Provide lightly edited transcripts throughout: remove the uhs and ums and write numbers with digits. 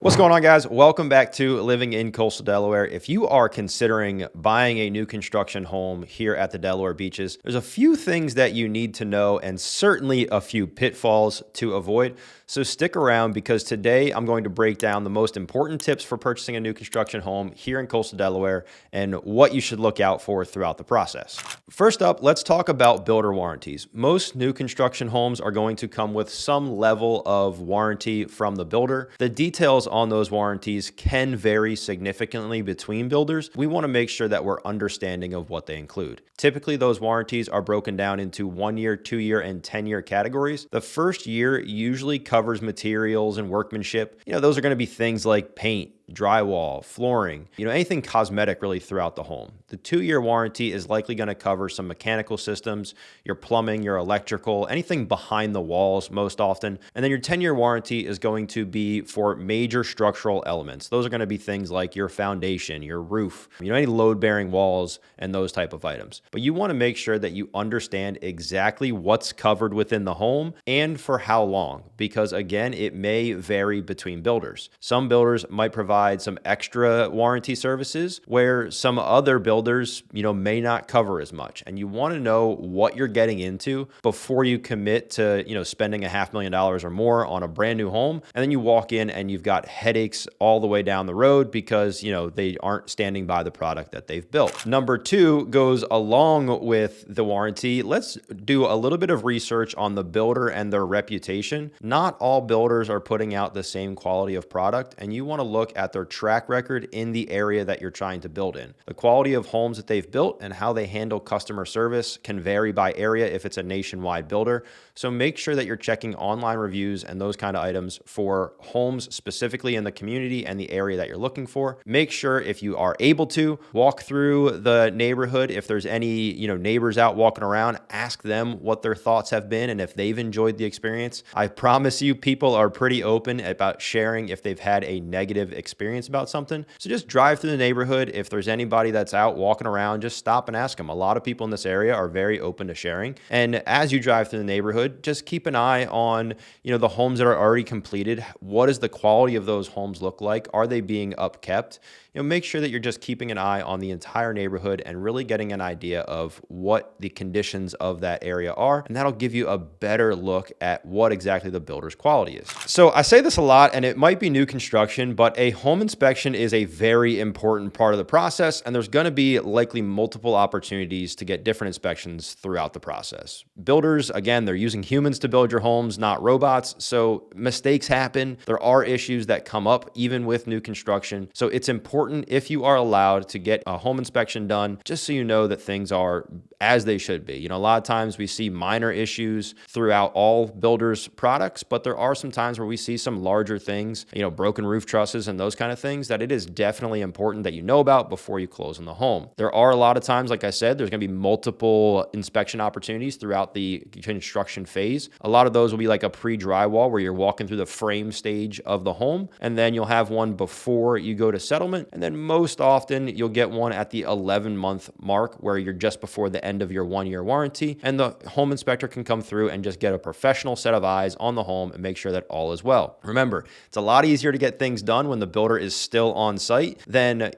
What's going on, guys? Welcome back to Living in Coastal Delaware. If you are considering buying a new construction home here at the Delaware beaches, there's a few things that you need to know and certainly a few pitfalls to avoid. So stick around because today I'm going to break down the most important tips for purchasing a new construction home here in Coastal Delaware and what you should look out for throughout the process. First up, let's talk about builder warranties. Most new construction homes are going to come with some level of warranty from the builder. The details on those warranties can vary significantly between builders. We want to make sure that we're understanding of what they include. Typically, those warranties are broken down into 1 year, 2 year, and 10-year categories. The first year usually covers materials and workmanship. Those are going to be things like paint, drywall, flooring, anything cosmetic really throughout the home. The 2-year warranty is likely going to cover some mechanical systems, your plumbing, your electrical, anything behind the walls most often. And then your 10-year warranty is going to be for major structural elements. Those are going to be things like your foundation, your roof, any load-bearing walls and those type of items. But you want to make sure that you understand exactly what's covered within the home and for how long, because again, it may vary between builders. Some builders might provide some extra warranty services where some other builders, may not cover as much. And you want to know what you're getting into before you commit to, spending $500,000 or more on a brand new home. And then you walk in and you've got headaches all the way down the road because, they aren't standing by the product that they've built. Number 2 goes along with the warranty. Let's do a little bit of research on the builder and their reputation. Not all builders are putting out the same quality of product, and you want to look at their track record in the area that you're trying to build in. The quality of homes that they've built and how they handle customer service can vary by area if it's a nationwide builder. So make sure that you're checking online reviews and those kind of items for homes specifically in the community and the area that you're looking for. Make sure, if you are able to, walk through the neighborhood. If there's any, neighbors out walking around, ask them what their thoughts have been and if they've enjoyed the experience. I promise you, people are pretty open about sharing if they've had a negative experience about something. So just drive through the neighborhood. If there's anybody that's out walking around, just stop and ask them. A lot of people in this area are very open to sharing. And as you drive through the neighborhood, just keep an eye on, the homes that are already completed. What does the quality of those homes look like? Are they being upkept? Make sure that you're just keeping an eye on the entire neighborhood and really getting an idea of what the conditions of that area are. And that'll give you a better look at what exactly the builder's quality is. So I say this a lot, and it might be new construction, but a home inspection is a very important part of the process. And there's going to be likely multiple opportunities to get different inspections throughout the process. Builders, again, they're using humans to build your homes, not robots. So mistakes happen. There are issues that come up even with new construction. So it's important, if you are allowed, to get a home inspection done, just so you know that things are as they should be. A lot of times we see minor issues throughout all builders' products, but there are some times where we see some larger things, broken roof trusses and those kind of things that it is definitely important that you know about before you close on the home. There are a lot of times, like I said, there's going to be multiple inspection opportunities throughout the construction phase. A lot of those will be like a pre-drywall where you're walking through the frame stage of the home, and then you'll have one before you go to settlement. And then most often you'll get one at the 11-month mark where you're just before the end of your 1-year warranty, and the home inspector can come through and just get a professional set of eyes on the home and make sure that all is well. Remember, it's a lot easier to get things done when the builder is still on site than,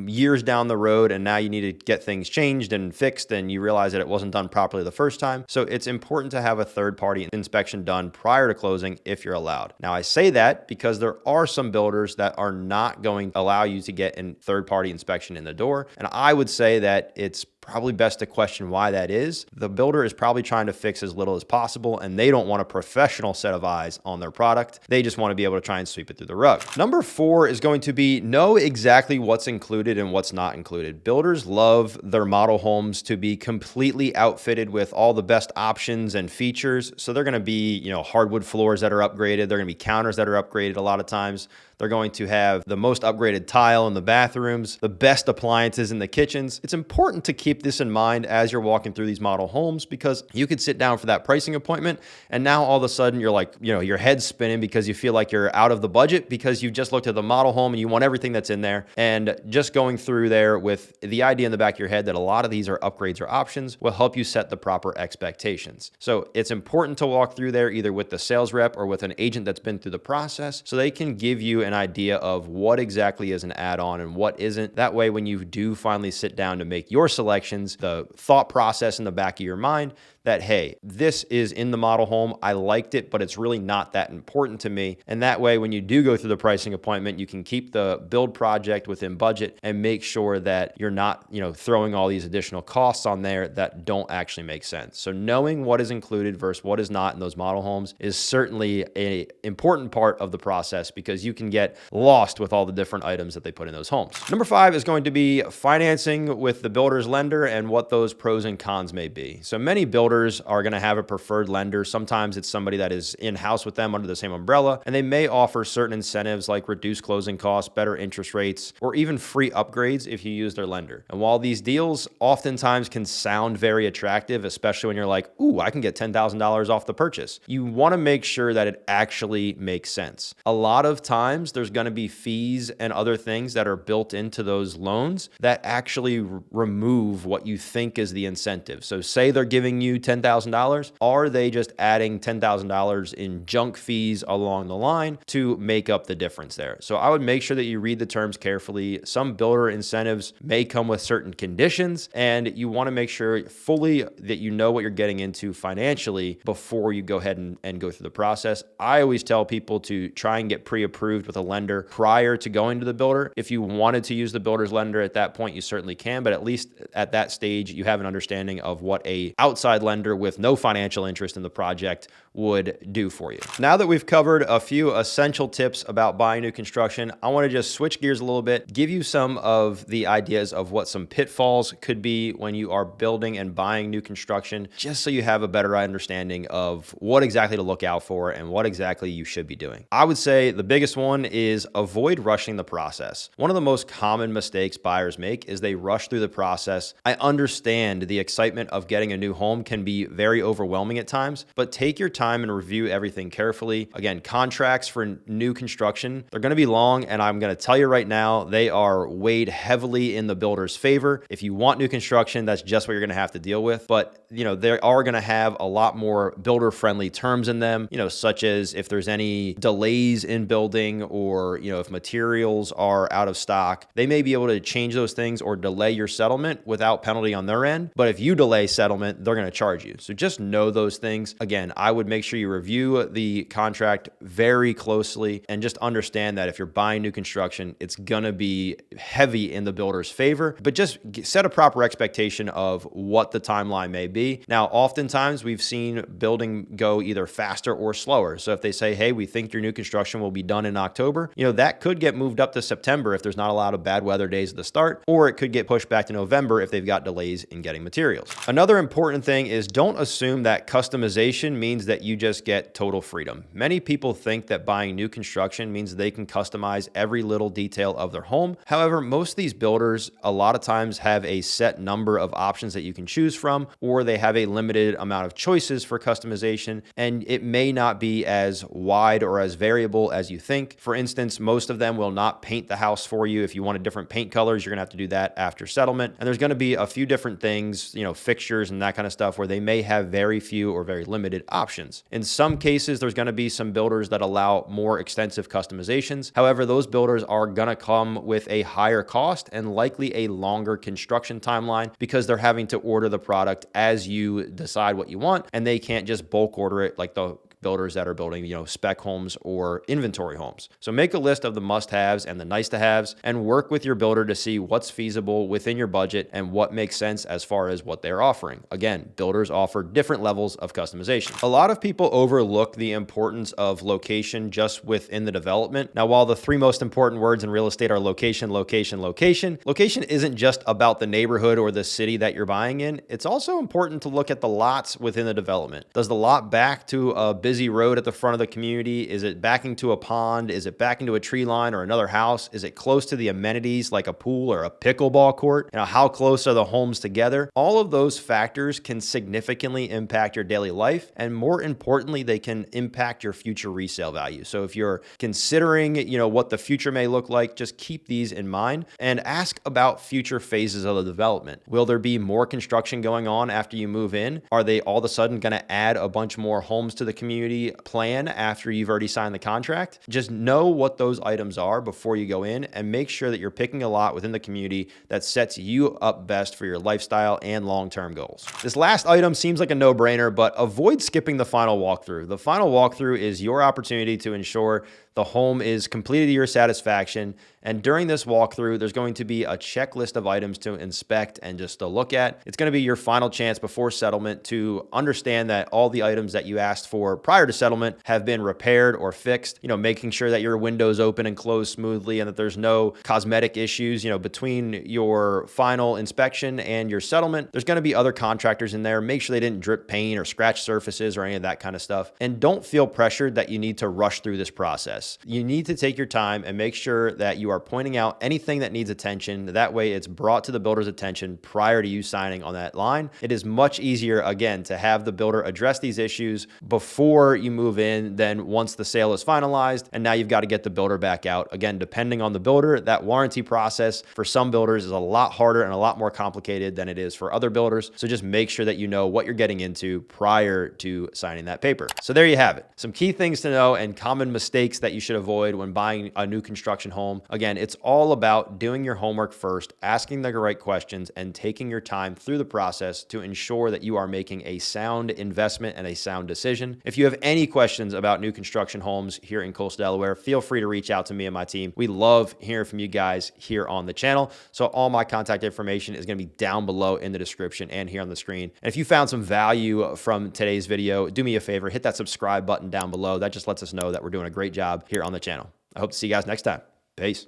years down the road and now you need to get things changed and fixed and you realize that it wasn't done properly the first time. So it's important to have a third-party inspection done prior to closing if you're allowed. Now, I say that because there are some builders that are not going to allow you to get a third-party inspection in the door. And I would say that it's probably best to question why that is. The builder is probably trying to fix as little as possible, and they don't want a professional set of eyes on their product. They just want to be able to try and sweep it through the rug. Number 4 is going to be know exactly what's included and what's not included. Builders love their model homes to be completely outfitted with all the best options and features. So they're going to be, hardwood floors that are upgraded. They're going to be counters that are upgraded a lot of times. They're going to have the most upgraded tile in the bathrooms, the best appliances in the kitchens. It's important to keep this in mind as you're walking through these model homes, because you could sit down for that pricing appointment and now all of a sudden you're like, your head's spinning because you feel like you're out of the budget because you've just looked at the model home and you want everything that's in there. And just going through there with the idea in the back of your head that a lot of these are upgrades or options will help you set the proper expectations. So it's important to walk through there either with the sales rep or with an agent that's been through the process so they can give you an idea of what exactly is an add-on and what isn't. That way, when you do finally sit down to make your selections, the thought process in the back of your mind that, hey, this is in the model home. I liked it, but it's really not that important to me. And that way, when you do go through the pricing appointment, you can keep the build project within budget and make sure that you're not, throwing all these additional costs on there that don't actually make sense. So knowing what is included versus what is not in those model homes is certainly an important part of the process, because you can get lost with all the different items that they put in those homes. Number 5 is going to be financing with the builder's lender and what those pros and cons may be. So many builders are going to have a preferred lender. Sometimes it's somebody that is in-house with them under the same umbrella, and they may offer certain incentives like reduced closing costs, better interest rates, or even free upgrades if you use their lender. And while these deals oftentimes can sound very attractive, especially when you're like, ooh, I can get $10,000 off the purchase, you want to make sure that it actually makes sense. A lot of times there's going to be fees and other things that are built into those loans that actually remove what you think is the incentive. So say they're giving you $10,000, are they just adding $10,000 in junk fees along the line to make up the difference there? So I would make sure that you read the terms carefully. Some builder incentives may come with certain conditions, and you want to make sure fully that you know what you're getting into financially before you go ahead and go through the process. I always tell people to try and get pre-approved with a lender prior to going to the builder. If you wanted to use the builder's lender at that point, you certainly can, but at least at that stage, you have an understanding of what a outside lender with no financial interest in the project would do for you. Now that we've covered a few essential tips about buying new construction, I want to just switch gears a little bit, give you some of the ideas of what some pitfalls could be when you are building and buying new construction, just so you have a better understanding of what exactly to look out for and what exactly you should be doing. I would say the biggest one is avoid rushing the process. One of the most common mistakes buyers make is they rush through the process. I understand the excitement of getting a new home can be very overwhelming at times, but take your time and review everything carefully. Again, contracts for new construction, they're going to be long, and I'm going to tell you right now, they are weighed heavily in the builder's favor. If you want new construction, that's just what you're going to have to deal with. But, they are going to have a lot more builder-friendly terms in them, such as if there's any delays in building, or, if materials are out of stock, they may be able to change those things or delay your settlement without penalty on their end. But if you delay settlement, they're going to charge you. So just know those things. Again, I would make sure you review the contract very closely and just understand that if you're buying new construction, it's going to be heavy in the builder's favor, but just set a proper expectation of what the timeline may be. Now, oftentimes we've seen building go either faster or slower. So if they say, hey, we think your new construction will be done in October, that could get moved up to September if there's not a lot of bad weather days at the start, or it could get pushed back to November if they've got delays in getting materials. Another important thing is don't assume that customization means that you just get total freedom. Many people think that buying new construction means they can customize every little detail of their home. However, most of these builders a lot of times have a set number of options that you can choose from, or they have a limited amount of choices for customization, and it may not be as wide or as variable as you think. For instance, most of them will not paint the house for you. If you wanted different paint colors, you're gonna have to do that after settlement. And there's gonna be a few different things, fixtures and that kind of stuff, where they may have very few or very limited options. In some cases, there's gonna be some builders that allow more extensive customizations. However, those builders are gonna come with a higher cost and likely a longer construction timeline, because they're having to order the product as you decide what you want, and they can't just bulk order it like the builders that are building, spec homes or inventory homes. So make a list of the must-haves and the nice-to-haves, and work with your builder to see what's feasible within your budget and what makes sense as far as what they're offering. Again, builders offer different levels of customization. A lot of people overlook the importance of location just within the development. Now, while the 3 most important words in real estate are location, location, location, location isn't just about the neighborhood or the city that you're buying in. It's also important to look at the lots within the development. Does the lot back to a busy road at the front of the community? Is it backing to a pond? Is it backing to a tree line or another house? Is it close to the amenities like a pool or a pickleball court? How close are the homes together? All of those factors can significantly impact your daily life, and more importantly, they can impact your future resale value. So if you're considering, what the future may look like, just keep these in mind and ask about future phases of the development. Will there be more construction going on after you move in? Are they all of a sudden going to add a bunch more homes to the community? community plan after you've already signed the contract. Just know what those items are before you go in and make sure that you're picking a lot within the community that sets you up best for your lifestyle and long-term goals. This last item seems like a no-brainer, but avoid skipping the final walkthrough. The final walkthrough is your opportunity to ensure the home is completed to your satisfaction. And during this walkthrough, there's going to be a checklist of items to inspect and just to look at. It's going to be your final chance before settlement to understand that all the items that you asked for prior to settlement have been repaired or fixed, making sure that your windows open and close smoothly and that there's no cosmetic issues, between your final inspection and your settlement. There's going to be other contractors in there. Make sure they didn't drip paint or scratch surfaces or any of that kind of stuff. And don't feel pressured that you need to rush through this process. You need to take your time and make sure that you are pointing out anything that needs attention. That way it's brought to the builder's attention prior to you signing on that line. It is much easier, again, to have the builder address these issues before you move in than once the sale is finalized. And now you've got to get the builder back out. Again, depending on the builder, that warranty process for some builders is a lot harder and a lot more complicated than it is for other builders. So just make sure that you know what you're getting into prior to signing that paper. So there you have it. Some key things to know and common mistakes that you should avoid when buying a new construction home. Again, it's all about doing your homework first, asking the right questions, and taking your time through the process to ensure that you are making a sound investment and a sound decision. If you have any questions about new construction homes here in Coastal Delaware, feel free to reach out to me and my team. We love hearing from you guys here on the channel. So all my contact information is going to be down below in the description and here on the screen. And if you found some value from today's video, do me a favor, hit that subscribe button down below. That just lets us know that we're doing a great job here on the channel. I hope to see you guys next time. Peace.